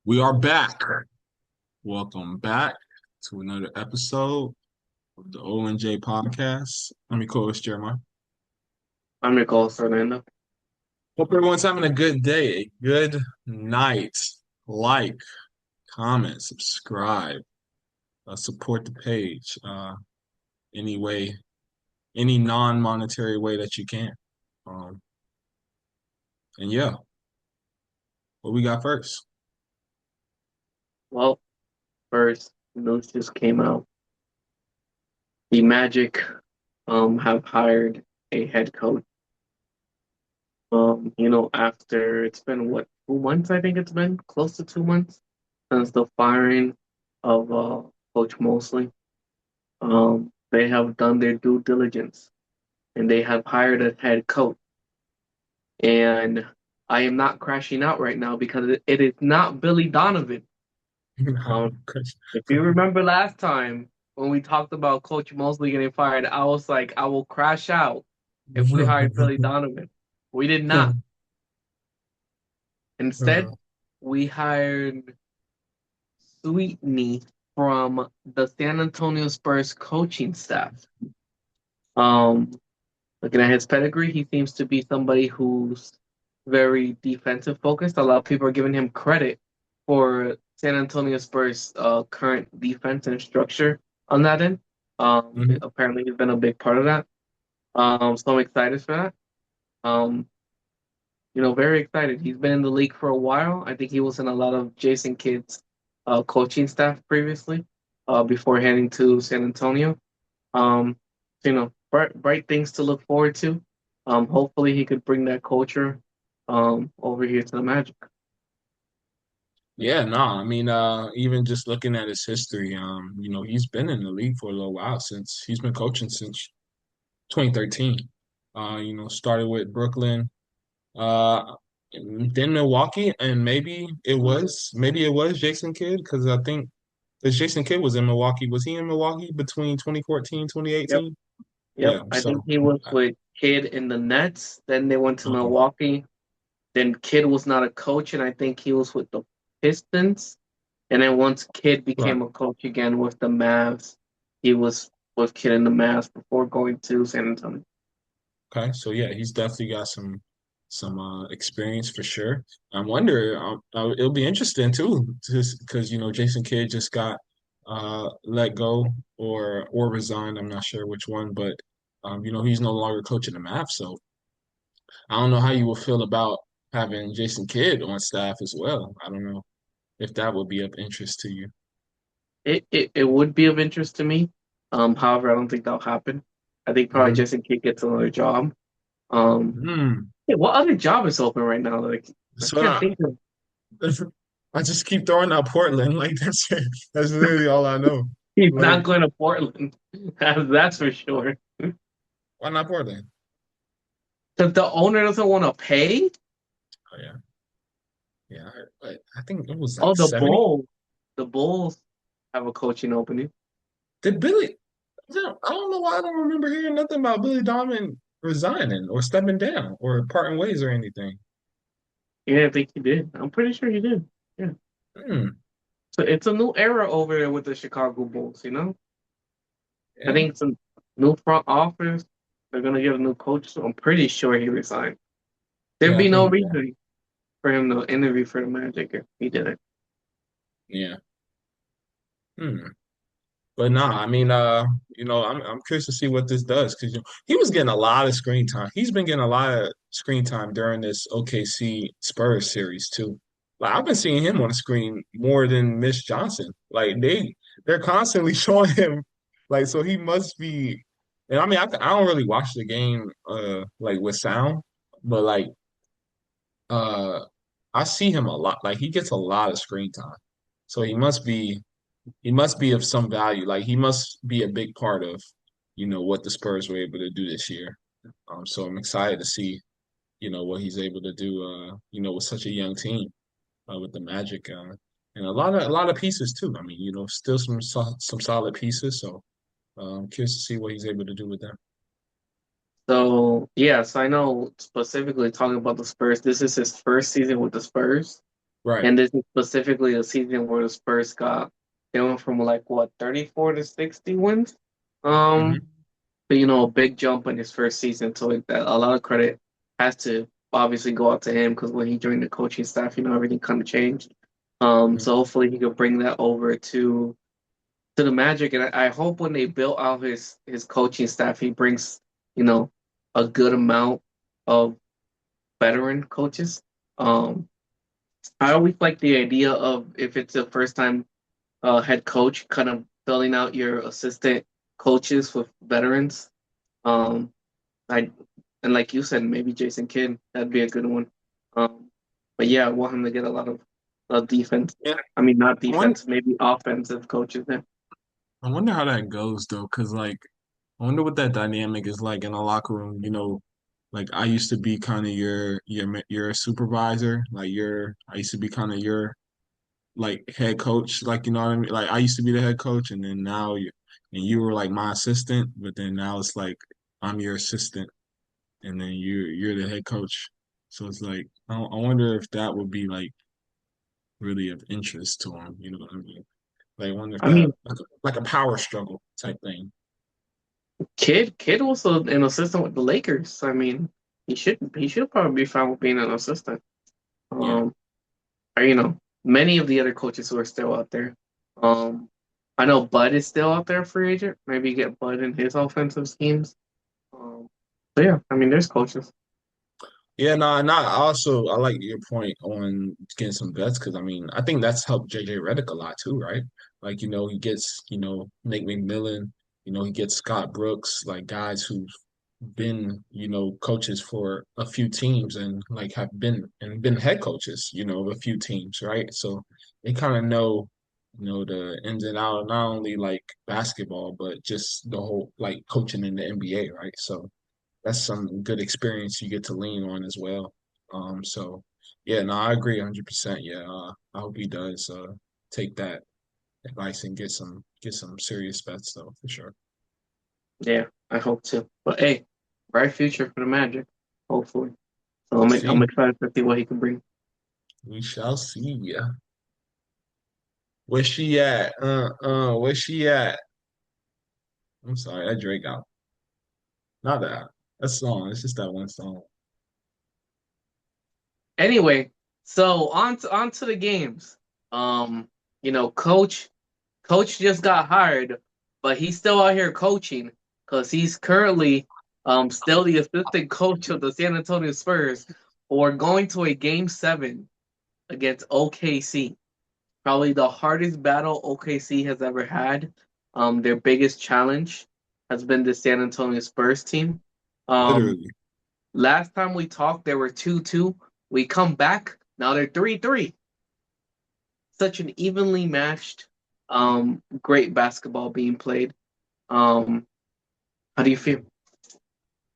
We are back. Welcome back to another episode of the ONJ podcast. I'm your co-host Jeremiah. I'm your co-host, Fernando. Hope everyone's having a good day, a good night. Like, comment, subscribe, support the page. Any way, any non-monetary way that you can. Um, and yeah, what we got first? Well, first news just came out. The Magic have hired a head coach. After it's been what, 2 months, I think it's been close to 2 months since the firing of Coach Mosley. They have done their due diligence and they have hired a head coach. And I am not crashing out right now because it is not Billy Donovan. Um, If you remember last time when we talked about Coach Mosley getting fired, I was like, I will crash out if we hired Billy Donovan. We did not. Instead, we hired Sweetney from the San Antonio Spurs coaching staff. Um, Looking at his pedigree, he seems to be somebody who's very defensive focused. A lot of people are giving him credit for San Antonio Spurs' current defense and structure on that end. Mhm. Apparently, he's been a big part of that. So I'm excited for that. Um, Very excited. He's been in the league for a while. I think he was in a lot of Jason Kidd's coaching staff previously, before heading to San Antonio. Um, bright things to look forward to. Hopefully he could bring that culture over here to the Magic. Yeah, no, I mean, even just looking at his history, he's been in the league for a little while since he's been coaching since 2013. Started with Brooklyn, uh, then Milwaukee, and maybe it was Jason Kidd because I think because Jason Kidd was in Milwaukee. Was he in Milwaukee between 2014, Yep, 2018? yep. Yeah, I think so he was with Kidd in the Nets. Then they went to okay, Milwaukee. Then Kidd was not a coach, and I think he was with the Pistons. And then once Kidd right. became a coach again with the Mavs, he was with Kidd in the Mavs before going to San Antonio. Okay, so yeah, he's definitely got some experience for sure. I wonder, it'll be interesting too, just because Jason Kidd just got let go or resigned. I'm not sure which one, but he's no longer coaching the Mavs, so I don't know how you will feel about having Jason Kidd on staff as well. I don't know if that would be of interest to you. It would be of interest to me. However, I don't think that'll happen. I think probably Hmm. Jason Kidd gets another job. Um, Hmm. yeah, what other job is open right now? Like, I So can't think of. I just keep throwing out Portland, like that's it. That's literally all I know. He's Like, not going to Portland. That's for sure. why not Portland? Because the owner doesn't want to pay. Oh yeah, yeah. I think it was Oh, like 70. The Bulls have a coaching opening. Did Billy? I don't know why I don't remember hearing nothing about Billy Donovan resigning or stepping down or parting ways or anything. Yeah, I think he did. I'm pretty sure he did. Yeah. Hmm. So it's a new era over there with the Chicago Bulls. I Yeah. think it's a new front office. They're gonna get a new coach, so I'm pretty sure he resigned. There'd Yeah. I be no think. Yeah. reason for him to interview for the Magic if he didn't. Yeah. Hmm. But nah, I mean, I'm curious to see what this does because he was getting a lot of screen time. He's been getting a lot of screen time during this OKC Spurs series too. Like I've been seeing him on the screen more than Mitch Johnson. Like they're constantly showing him, like so he must be. And I mean, I don't really watch the game like with sound, but like uh I see him a lot. Like he gets a lot of screen time, so he must be of some value. Like he must be a big part of, what the Spurs were able to do this year. So I'm excited to see, what he's able to do, with such a young team, with the Magic, and a lot of pieces too. I mean, still some solid pieces. So I'm curious to see what he's able to do with them. So yes, I know specifically talking about the Spurs. This is his first season with the Spurs. Right. And this is specifically a season where the Spurs got they went from like what 34 to 60 wins. Um, Hmm. but a big jump in his first season. So like that a lot of credit has to obviously go out to him because when he joined the coaching staff, everything kind of changed. So hopefully he could bring that over to the Magic, and I hope when they build out his coaching staff, he brings you know a good amount of veteran coaches. Um, I always like the idea of if it's a first time head coach, kind of filling out your assistant coaches with veterans. Um, I and like you said, maybe Jason Kidd, that'd be a good one. But yeah, I want him to get a lot of defense. Yeah. I mean, not I wonder, defense, maybe offensive coaches there. I wonder how that goes though, because like I wonder what that dynamic is like in a locker room. Like I used to be kind of your supervisor, like I used to be kind of your like head coach, like you know what I mean. Like I used to be the head coach, and then you were like my assistant, but then now it's like I'm your assistant, and then you're the head coach. So it's like I wonder if that would be like really of interest to him. You know what I mean? Like I wonder if I that mean, like a power struggle type thing. Kid also an assistant with the Lakers. I mean, he should probably be fine with being an assistant. Yeah. Um, or many of the other coaches who are still out there. Um, I know Bud is still out there, free agent. Maybe get Bud in his offensive schemes. Um, so yeah, I mean, there's coaches. Yeah, no, I like your point on getting some vets because I mean I think that's helped JJ Redick a lot too, right? Like, he gets, Nate McMillan, he gets Scott Brooks, like guys who've been, coaches for a few teams and like have been head coaches, of a few teams, right? So they kind of know, the ins and out, not only like basketball, but just the whole like coaching in the NBA, right? So that's some good experience you get to lean on as well. So yeah, no, I agree 100%. Yeah, I hope he does take that advice and get some serious bets though for sure. Yeah, I hope to. But hey, bright future for the Magic, hopefully. So We'll I'm see. excited to see what he can bring. We shall see. Yeah. Where's she at? Where's she at? I'm sorry, that Drake out. Not that song. It's just that one song. Anyway, so on to the games. Um, Coach just got hired, but he's still out here coaching because he's currently still the assistant coach of the San Antonio Spurs who are going to a game 7 against OKC. Probably the hardest battle OKC has ever had. Their biggest challenge has been the San Antonio Spurs team. Um, Literally. Last time we talked, they were 2-2. We come back, now they're 3-3. Such an evenly matched, great basketball being played. Um, how do you feel?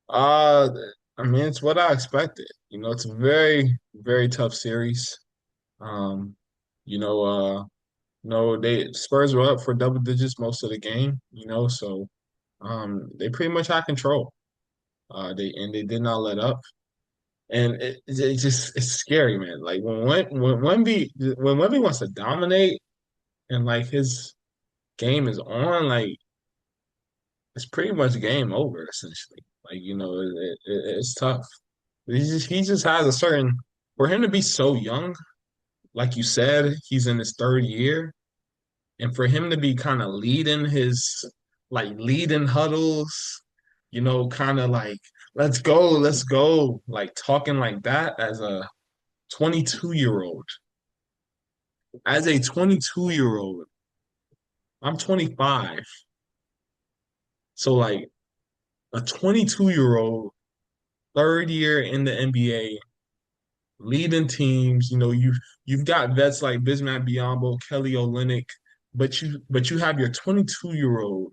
Uh, I mean, it's what I expected. It's a very, very tough series. Um, you know, uh, No, they Spurs were up for double digits most of the game, so they pretty much had control. They did not let up. And it's scary, man. Like when Wemby wants to dominate and like his game is on, like it's pretty much game over essentially. Like, it's tough. He just has a certain for him to be so young, like you said, he's in his third year. And for him to be kind of leading huddles, kind of like, let's go, like talking like that as a 22-year-old. As a 22-year-old, I'm 25. So like a 22-year-old, third year in the NBA, leading teams, you've got vets like Bismack Biyombo, Kelly Olynyk, but you have your 22-year-old,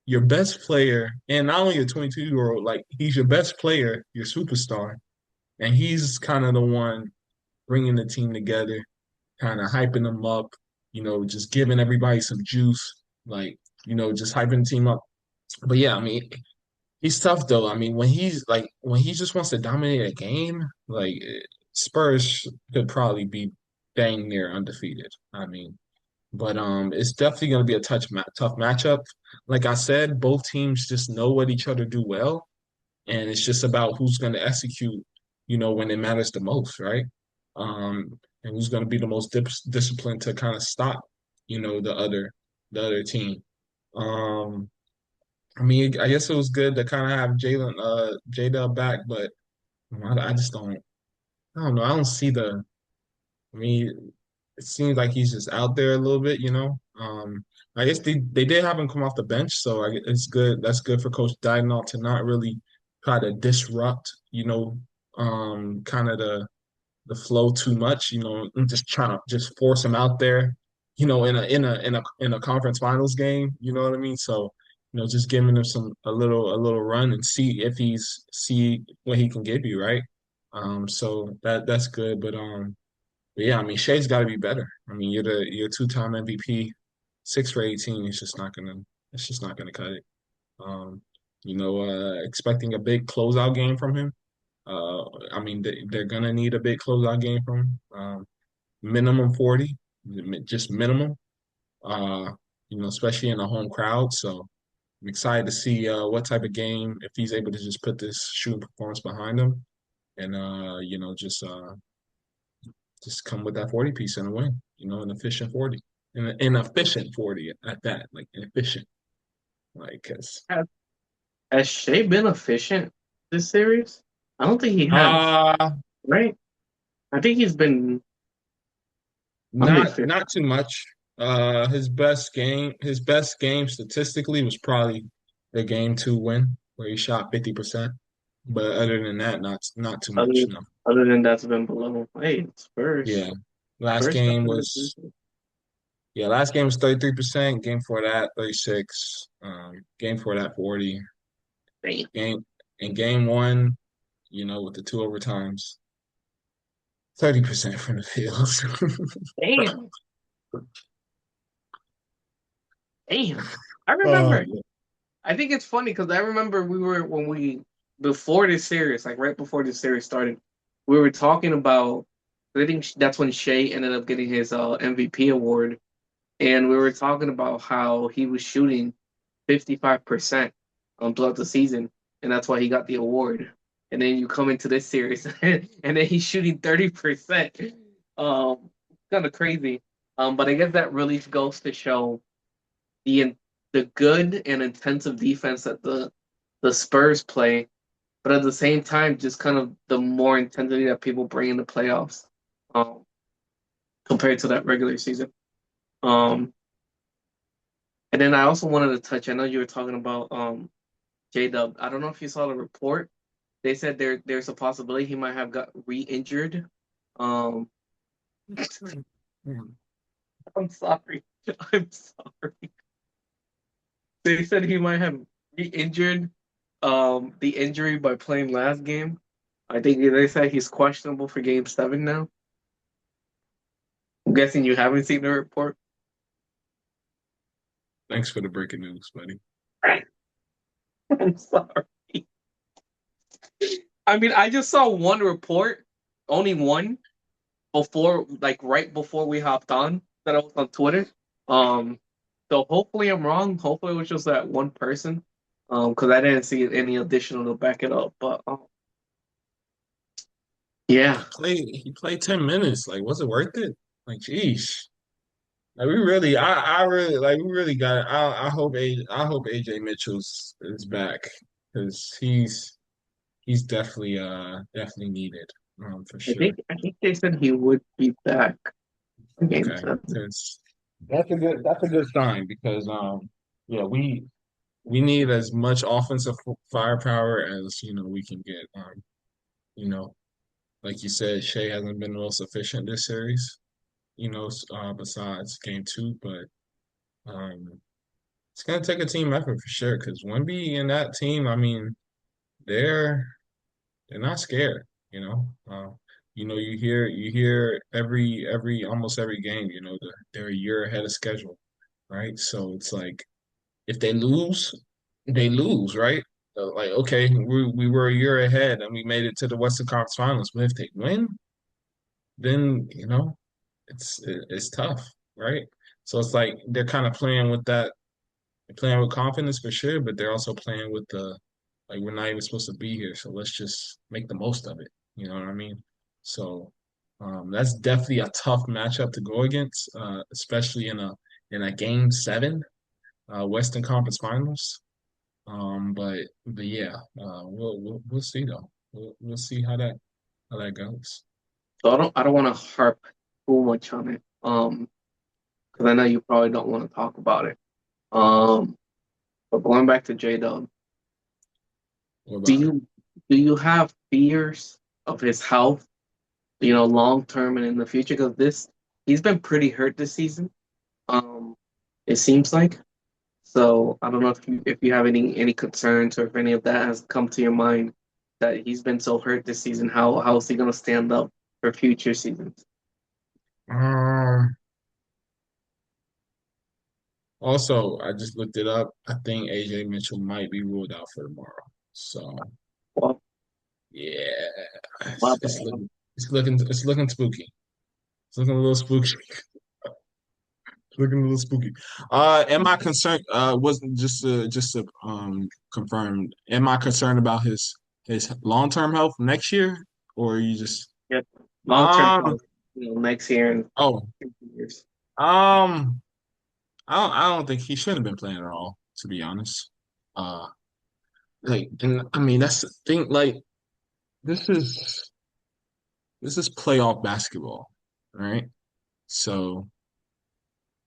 your best player, and not only a 22-year-old, like he's your best player, your superstar, and he's kind of the one bringing the team together, kind of hyping them up, just giving everybody some juice, like, just hyping the team up. But yeah, I mean, he's tough though. I mean, when he just wants to dominate a game, like Spurs could probably beat. dang near undefeated. I mean, but it's definitely going to be a tough matchup. Like I said, both teams just know what each other do well, and it's just about who's going to execute, when it matters the most, right? And who's going to be the most disciplined to kind of stop, the other team. Um, I mean, I guess it was good to kind of have Jada back, but I just don't. I don't know. I don't see the. I mean, it seems like he's just out there a little bit, you know. I guess they did have him come off the bench, so it's good. That's good for Coach Dynal to not really try to disrupt, kind of the flow too much, and just trying to just force him out there, in a conference finals game, you know what I mean? So, just giving him a little run and see what he can give you, right? So that's good, but yeah, I mean, Shea's got to be better. I mean, you're two-time MVP, 6 for 18. It's just not gonna cut it. Um, expecting a big closeout game from him. I mean, they're gonna need a big closeout game from him. Minimum 40, just minimum. Uh, especially in a home crowd. So I'm excited to see what type of game if he's able to just put this shooting performance behind him, and just come with that 40 piece and a win, an efficient 40. An efficient 40 at that, like efficient. Like, cause Has Shea been efficient this series? I don't think he has, uh right? I think he's been not inefficient. not too much. His best game statistically was probably the game 2 win where he shot 50%. But other than that, not too much, Other no. other than that's been below. Hey, Yeah. Spurs. Last Spurs got game better was defense. yeah, last game was 33%, game for that 36, game for that 40. Damn. Game in game 1, with the two overtimes, 30% from the field. Damn. Damn. I Oh, remember. I think it's funny because I remember we were when we before this series, like right before this series started, we were talking about. I think that's when Shea ended up getting his MVP award, and we were talking about how he was shooting 55% throughout the season, and that's why he got the award. And then you come into this series, and then he's shooting 30%. Kind of crazy. But I guess that really goes to show the the good and intensive defense that the Spurs play, but at the same time, just kind of the more intensity that people bring in the playoffs, um, compared to that regular season. Um, and then I also wanted to touch. I know you were talking about J Dub. I don't know if you saw the report. They said there's a possibility he might have got re-injured. Um, I'm sorry. I'm sorry. They said he might have re-injured the injury by playing last game. I think they said he's questionable for game 7 now. I'm guessing you haven't seen the report. thanks for the breaking news, buddy. I'm sorry. I mean, I just saw one report, only one, before, like right before we hopped on, that I was on Twitter. Um, so hopefully I'm wrong. Hopefully it was just that one person. Because I didn't see any additional to back it up. But yeah, He played 10 minutes. Like, was it worth it? Like, geez. Like we really got. I hope AJ Mitchell's is back because he's definitely needed, for sure. I think they said he would be back for game Okay, 7. because that's a good sign because yeah, we need as much offensive firepower as we can get. You know, like you said, Shea hasn't been the most efficient this series. Besides game 2, but um, it's gonna take a team effort for sure. Because Wemby and that team, I mean, they're they're not scared. You hear every almost every game. They're a year ahead of schedule, right? So it's like if they lose, they lose, right? So like, okay, we were a year ahead and we made it to the Western Conference Finals. But if they win, then. it's tough, right? So it's like they're kind of playing with that, they're playing with confidence for sure, but they're also playing with the like we're not even supposed to be here, so let's just make the most of it. You know what I mean? So that's definitely a tough matchup to go against, especially in a game seven, Western Conference Finals. But yeah, we'll see though. We'll see how that goes. So I don't want to harp too much on it. Because I know you probably don't want to talk about it. Um, but going back to J Dub, What do about it? you do you have fears of his health, long term and in the future? Because this he's been pretty hurt this season. Um, it seems like. So I don't know if you have any concerns or if any of that has come to your mind that he's been so hurt this season. How is he gonna stand up for future seasons? Um, Also, I just looked it up. I think AJ Mitchell might be ruled out for tomorrow. So Well, yeah, my it's bad. looking spooky. It's looking a little spooky. Looking a little spooky. Am I concerned? Wasn't just to confirm. Am I concerned about his long term health next year, or are you just Yeah, long term um health, next year and oh 2 years. um I don't think he should have been playing at all, to be honest. Uh, like, and I mean that's the thing. Like, this is this is playoff basketball, right? So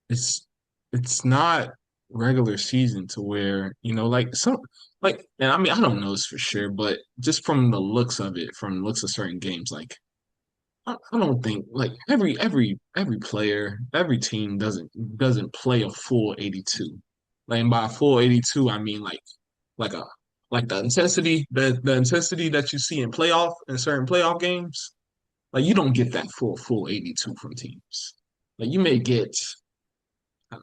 it's it's not regular season to where, like some like and I mean I don't know this for sure, but just from the looks of it, from the looks of certain games, like I don't think like every player, every team doesn't play a full 82. Like and by a full 82, I mean like a like the intensity that you see in certain playoff games, like you don't get that full 82 from teams. Like you may get I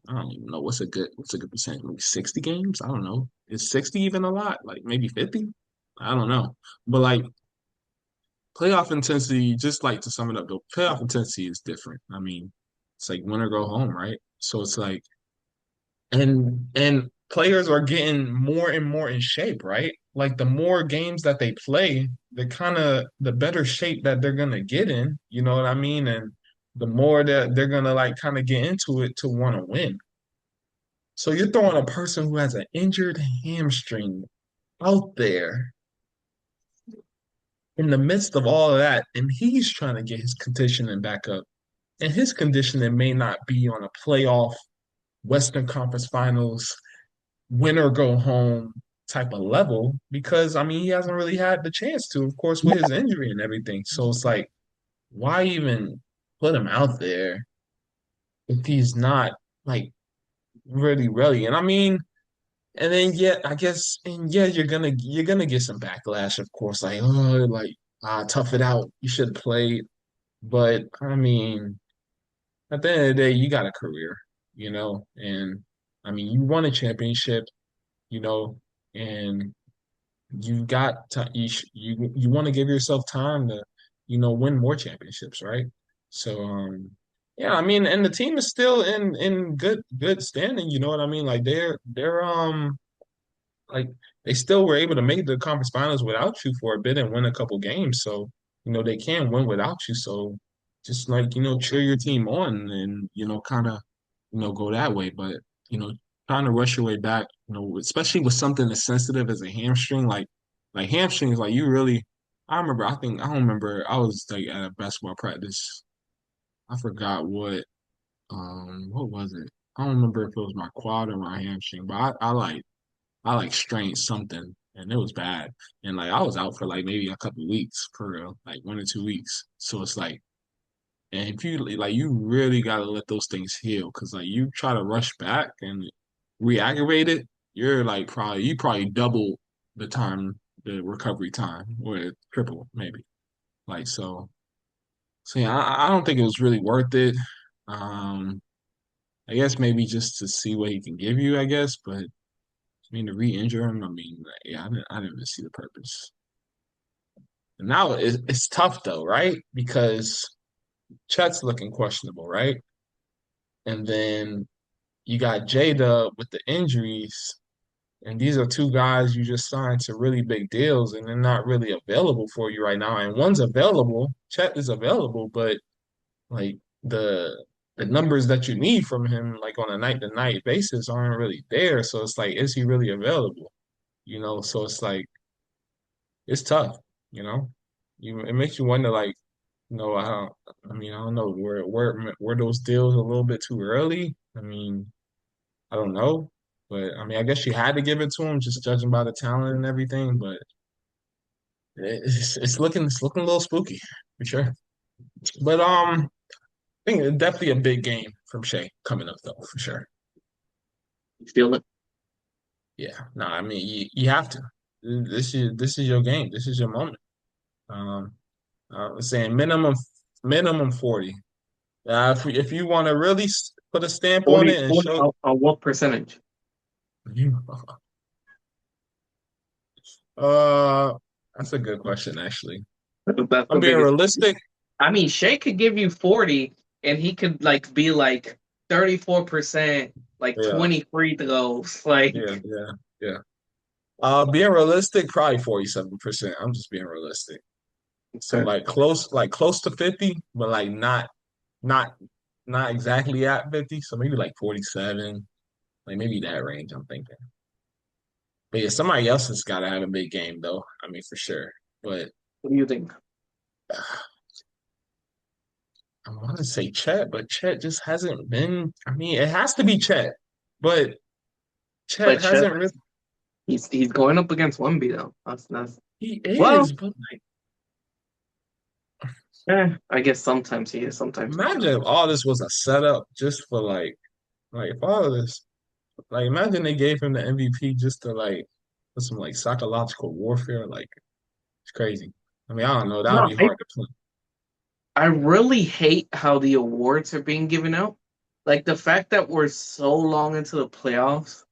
don't even know what's a good percentage, maybe 60 games. I don't know. Is 60 even a lot? Like maybe 50? I don't know. But like playoff intensity, just like to sum it up, though, playoff intensity is different. I mean, it's like win or go home, right? So it's like and players are getting more and more in shape, right? Like the more games that they play, the better shape that they're gonna get in, you know what I mean? And the more that they're gonna like kind of get into it to want to win. So you're throwing a person who has an injured hamstring out there in the midst of all of that, and he's trying to get his conditioning back up. And his conditioning may not be on a playoff Western Conference Finals win or go home type of level because I mean he hasn't really had the chance to, of course, with his injury and everything. So it's like, why even put him out there if he's not like really ready? And I mean, and then yeah, I guess, and yeah, you're gonna get some backlash, of course, like tough it out, you should play. But I mean, at the end of the day, you got a career, and I mean, you won a championship, you know, and you got to, you want to give yourself time to, win more championships, right? So, yeah, I mean, and the team is still in good standing, you know what I mean? Like they're like they still were able to make the conference finals without you for a bit and win a couple games. So, they can win without you. So just like, cheer your team on and, kind of, go that way. But, trying to rush your way back, especially with something as sensitive as a hamstring, like hamstrings, like you really I don't remember, I was like at a basketball practice. I forgot what was it? I don't remember if it was my quad or my hamstring, but I like strained something and it was bad. And like I was out for like maybe a couple weeks for real, like 1 or 2 weeks. So it's like, and if you like, you really gotta let those things heal because like you try to rush back and re-aggravate it, you probably double the time, the recovery time, or triple maybe. Like so yeah, I don't think it was really worth it. Um, I guess maybe just to see what he can give you, I guess, but I mean, to re-injure him, I mean, like, yeah, I didn't really see the purpose. And now it's tough though, right? Because Chet's looking questionable, right? And then you got J-Dub with the injuries. And these are two guys you just signed to really big deals, and they're not really available for you right now. And one's available, Chet is available, but like the numbers that you need from him, like on a night to night basis, aren't really there. So it's like, is he really available? So it's like it's tough. You know, it makes you wonder, like, how. I mean, I don't know, were those deals a little bit too early? I mean, I don't know, but I mean, I guess she had to give it to him, just judging by the talent and everything. But it's looking a little spooky for sure. But I think it's definitely a big game from Shea coming up though, for sure. You feel it? Yeah, no, I mean you have to. This is your game. This is your moment. Um, I'm saying minimum 40. If you want to really put a stamp on 40, it and 40 show, what percentage? uh, that's a good question actually. That's I'm the being biggest. realistic. I mean, Shea could give you 40 and he could like be like 34%, like Yeah, 20 free throws. yeah, Like, yeah, yeah. Being realistic, probably 47%. I'm just being realistic. So okay. like close to 50, but like not not exactly at 50. So maybe like 47, like maybe that range, I'm thinking. But yeah, somebody else has got to have a big game though. I mean, for sure. But What do you think? I want to say Chet, but Chet just hasn't been. I mean, it has to be Chet, but Chet But Shea, hasn't really. he's going up against Wemby though. That's He well, is, but like, I guess sometimes he is, sometimes he's not. imagine if all this was a setup just for like if all of this. Like, imagine they gave him the MVP just to like for some like psychological warfare. Like, it's crazy. I mean, I don't know. That would No, be hard to play. I really hate how the awards are being given out. Like the fact that we're so long into the playoffs.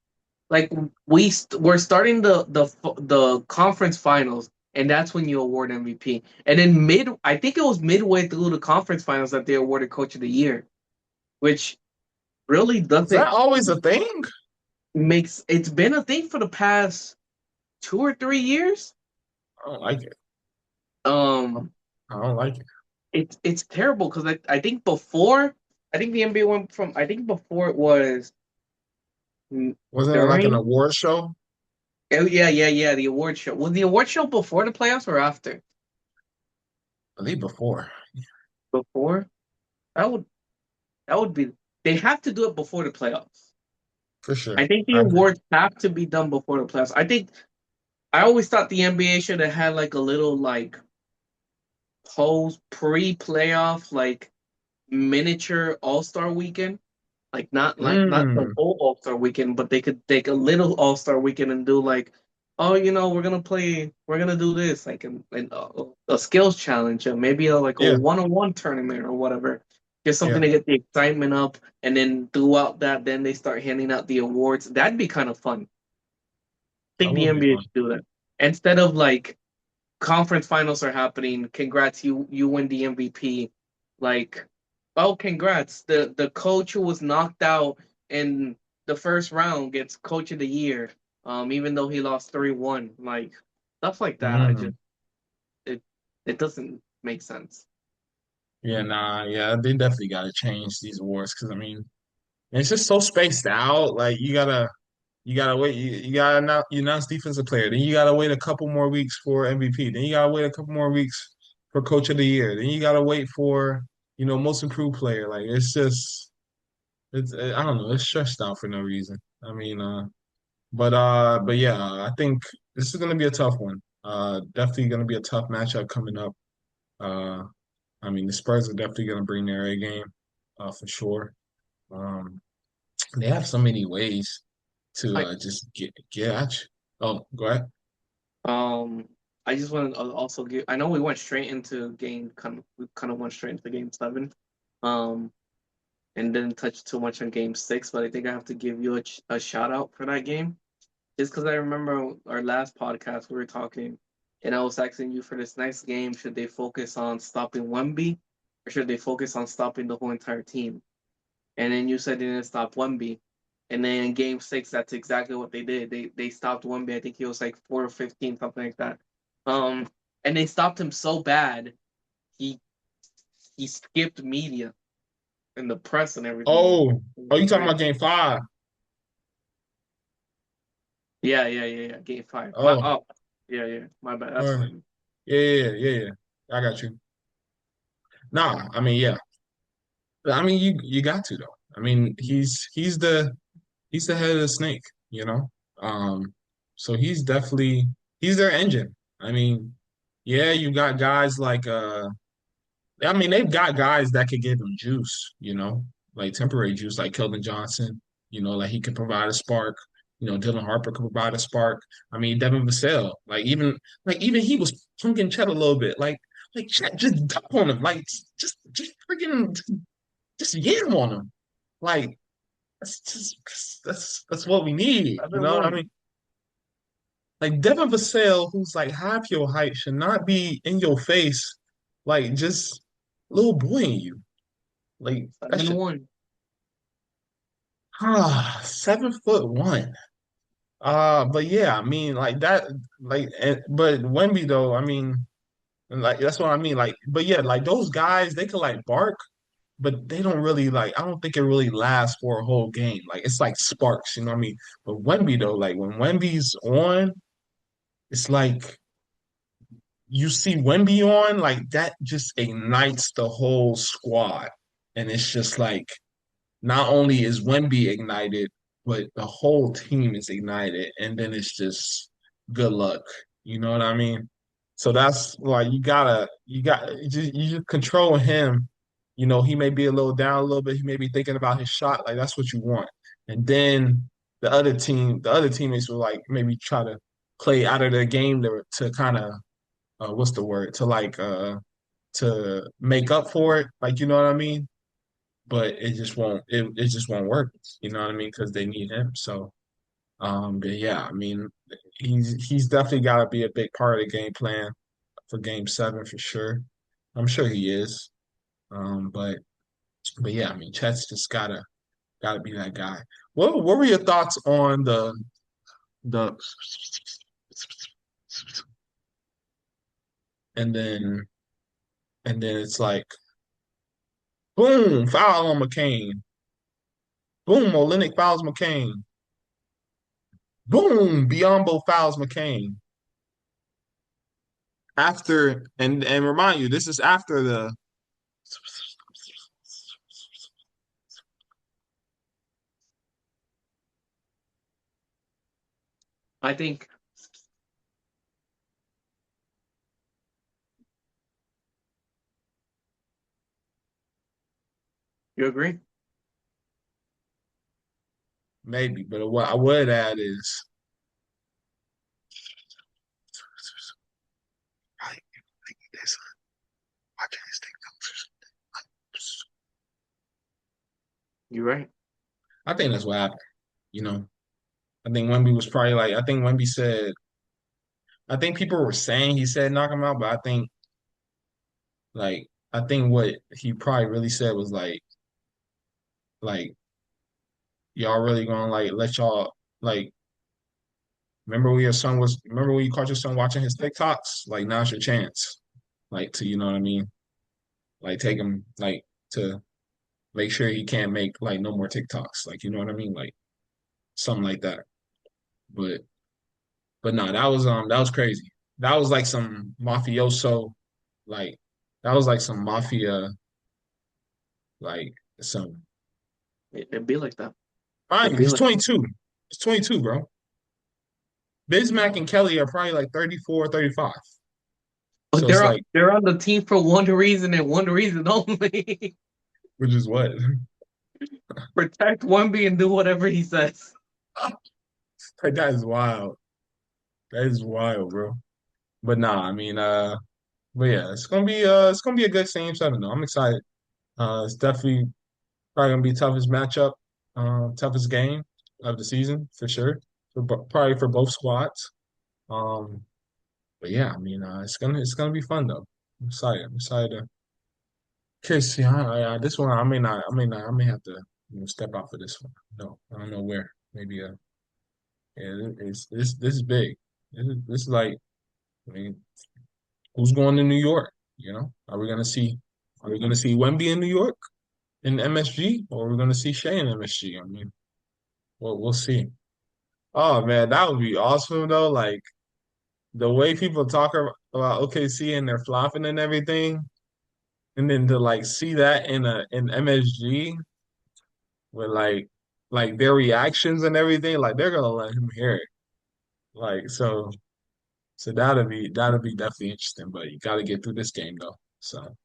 Like we're starting the conference finals, and that's when you award MVP. And then I think it was midway through the conference finals that they awarded Coach of the Year, which really Is that doesn't always a thing? makes. It's been a thing for the past 2 or 3 years. I don't like it. Um, I don't like it. it's terrible because I think before I think the NBA went from I think before it was Wasn't it like an during. award show? Oh yeah, the award show. Was the award show before the playoffs or after? I think before, Before? That would that would be they have to do it before the playoffs. for sure. I think the I agree. awards have to be done before the playoffs. I always thought the NBA should have had like a little like post pre-playoff like miniature All-Star weekend. Like not the Mm, whole All-Star weekend, but they could take a little All-Star weekend and do like, oh, we're gonna do this like a skills challenge, or maybe like a yeah, one-on-one tournament or whatever. Just something yeah. to get the excitement up, and then throughout that, then they start handing out the awards. That'd be kind of fun. I That think the would be NBA fun. should do that instead of like conference finals are happening. Congrats, you win the MVP. Like, oh, congrats. The coach who was knocked out in the first round gets coach of the year. Even though he lost 3-1. Like stuff like that. Mm. It it doesn't make sense. Yeah, nah, yeah. They definitely got to change these awards because I mean, it's just so spaced out. Like you gotta wait. You gotta announce defensive player. Then you gotta wait a couple more weeks for MVP. Then you gotta wait a couple more weeks for coach of the year. Then you gotta wait for most improved player. Like it's I don't know. It's stressed out for no reason. I mean, but yeah, I think this is gonna be a tough one. Definitely gonna be a tough matchup coming up. Uh, I mean, the Spurs are definitely gonna bring their A game, for sure. Um, they have so many ways to I just get at you. Oh, go ahead. um I just want to also give. I know we went straight into we kind of went straight into game 7. Um, and didn't touch too much on game 6, but I think I have to give you a shout out for that game. Just because I remember our last podcast, we were talking, and I was asking you for this next game, should they focus on stopping Wemby? or should they focus on stopping the whole entire team? And then you said they didn't stop Wemby. And then in game six, that's exactly what they did. They stopped Wemby. I think he was like 4 or 15, something like that. Um, and they stopped him so bad he he skipped media and the press and everything. Oh, It oh, was you talking about crazy. game five? Yeah. Game five. My Oh, oh, yeah. My bad. That's uh, what I mean. yeah. I got you. Nah, I mean, yeah. I mean, you got to though. I mean, he's the head of the snake, you know. Um, so he's their engine. I mean, yeah, you got guys like I mean, they've got guys that could give them juice, you know, like temporary juice, like Keldon Johnson, you know, like he can provide a spark. You know, Dylan Harper could provide a spark. I mean, Devin Vassell, like even he was punking Chet a little bit. Like Chet just dump on him, like just freaking just yam on him. Like that's what we need. You know what I 7-1. mean? Like Devin Vassell, who's like half your height, should not be in your face, like just little boying you. Like that Seven should one. 7'1". But yeah, I mean like that, but Wemby though, I mean, like that's what I mean. Like, but yeah, like those guys, they could like bark, but they don't really like. I don't think it really lasts for a whole game. Like it's like sparks, you know what I mean? But Wemby though, like when Wemby's on, it's like you see Wemby on, like that just ignites the whole squad, and it's just like not only is Wemby ignited, but the whole team is ignited, and then it's just good luck. You know what I mean? So that's like you just control him. You know, he may be a little down a little bit. He may be thinking about his shot. Like that's what you want. And then the other teammates will like maybe try to play out of their game to kind of what's the word to make up for it. Like you know what I mean? But it just won't work. You know what I mean? Because they need him. So but yeah, I mean he's definitely got to be a big part of the game plan for Game 7 for sure. I'm sure he is. Um, but but yeah, I mean Chet's just gotta be that guy. What were your thoughts on the and then and then it's like boom foul on McCain. Boom Olenek fouls McCain. Boom Biombo fouls McCain. After and remind you, this is after the I think you agree. maybe, but what I would add is like, this, watching this thing. You're right. I think that's what happened. You know, I think Wemby was probably like I think Wemby said I think people were saying he said knock him out, but I think what he probably really said was like y'all really gonna like let y'all like remember when you caught your son watching his TikToks? Like now's your chance. Like to you know what I mean? Like take him like to make sure he can't make like no more TikToks. Like you know what I mean? Like something like that. But no, that was crazy. That was like some mafioso, like that was like some mafia, like some. It'd be like that. Mind It'd you, be he's like that. 22. He's 22, bro. Bismack and Kelly are probably like 34, 35. But So it's like, they're on the team for one reason and one reason only. which is what? Protect Wemby and do whatever he says. Like that is wild. That is wild, bro. But nah, I mean, but yeah, it's gonna be a good game 7 though. I'm excited. It's definitely probably gonna be toughest matchup, toughest game of the season for sure. Probably for both squads. Um, but yeah, I mean, it's gonna be fun though. I'm excited. I'm excited Okay, see, this one I may have to step out for this one. No, I don't know where. Maybe yeah, this is big. This is like, I mean, who's going to New York? You know, are we gonna see Wemby in New York in MSG, or are we gonna see Shea in MSG? I mean, well, we'll see. Oh man, that would be awesome though. Like the way people talk about OKC and they're flopping and everything, and then to like see that in MSG with like their reactions and everything, like they're gonna let him hear it. Like so that'll be definitely interesting. But you got to get through this game though. So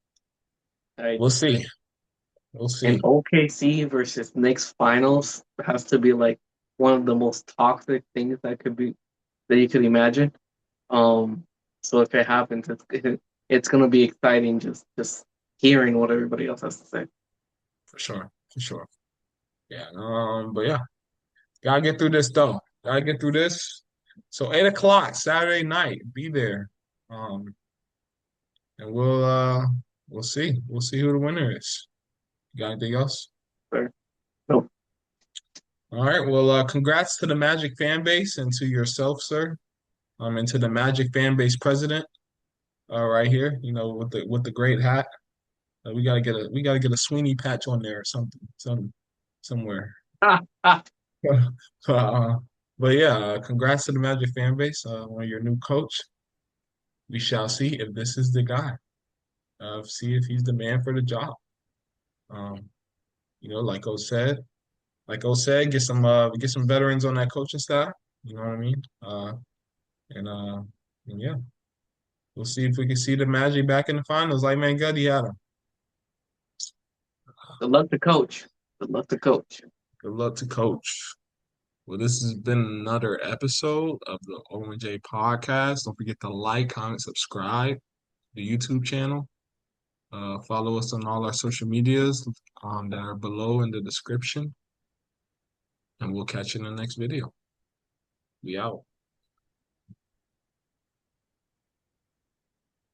Right? we'll see. We'll And see OKC versus Knicks finals has to be like one of the most toxic things that you could imagine. Um, so if it happens, it's gonna be exciting just hearing what everybody else has to say. for sure. For sure. Yeah. But yeah, gotta get through this though. Gotta get through this. So 8 o'clock Saturday night, be there. Um, and we'll see. We'll see who the winner is. You got anything else? Sure. No, All right. Well, congrats to the Magic fan base and to yourself, sir. And to the Magic fan base president, right here. You know, with the great hat. We gotta get a Sweeney patch on there or something, somewhere. uh, but yeah, congrats to the Magic fan base on your new coach. We shall see if this is the guy. See if he's the man for the job. Um, you know, like O said, get some veterans on that coaching staff. You know what I mean? And and yeah, we'll see if we can see the Magic back in the finals. Like man, Gundy had him. good luck to coach. Good luck to coach. Good luck to coach. Well, this has been another episode of the ONJ podcast. Don't forget to like, comment, subscribe to the YouTube channel. Follow us on all our social medias that are below in the description. And we'll catch you in the next video. We out.